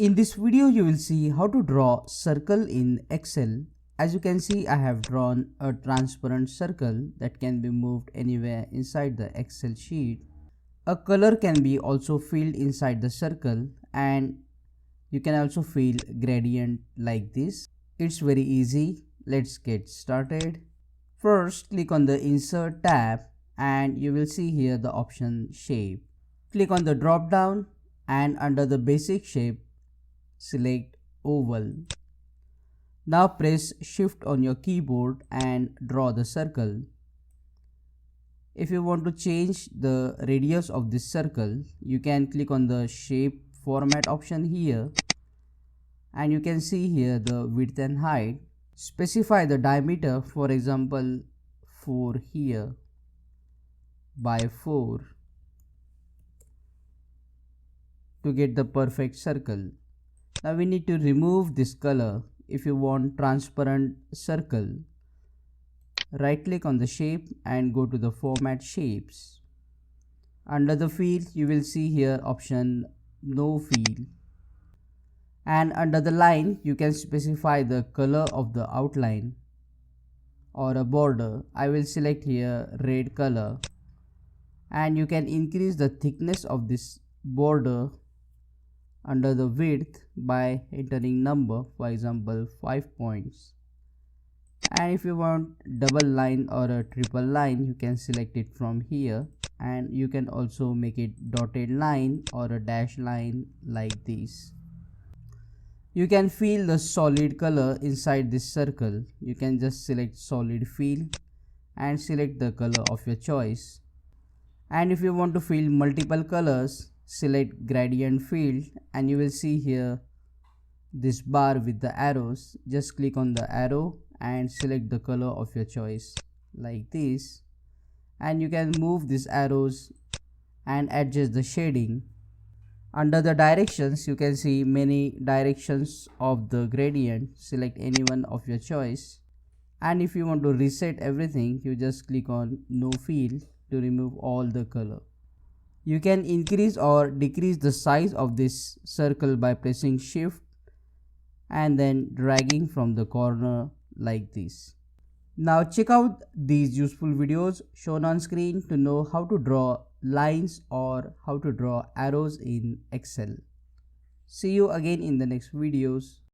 In this video you will see how to draw circle in Excel. As you can see, I have drawn a transparent circle that can be moved anywhere inside the Excel sheet. A color can be also filled inside the circle, and you can also fill gradient like this. It's very easy. Let's get started. First, click on the Insert tab and you will see here the option Shape. Click on the drop down and under the basic shape select oval. Now press Shift on your keyboard and draw the circle. If you want to change the radius of this circle, you can click on the shape format option here, and you can see here the width and height. Specify the diameter, for example 4 here by 4 to get the perfect circle. Now we need to remove this color. If you want transparent circle, right click on the shape and go to the format shapes. Under the field you will see here option no field, and under the line you can specify the color of the outline or a border. I will select here red color, and you can increase the thickness of this border under the width by entering number, for example 5 points. And if you want double line or a triple line, you can select it from here, and you can also make it dotted line or a dash line like this. You can fill the solid color inside this circle. You can just select solid fill and select the color of your choice. And if you want to fill multiple colors, select gradient field and you will see here this bar with the arrows. Just click on the arrow and select the color of your choice like this, and you can move these arrows and adjust the shading. Under the directions you can see many directions of the gradient. Select any one of your choice, and if you want to reset everything, you just click on no field to remove all the color. You can increase or decrease the size of this circle by pressing Shift and then dragging from the corner like this. Now check out these useful videos shown on screen to know how to draw lines or how to draw arrows in Excel. See you again in the next videos.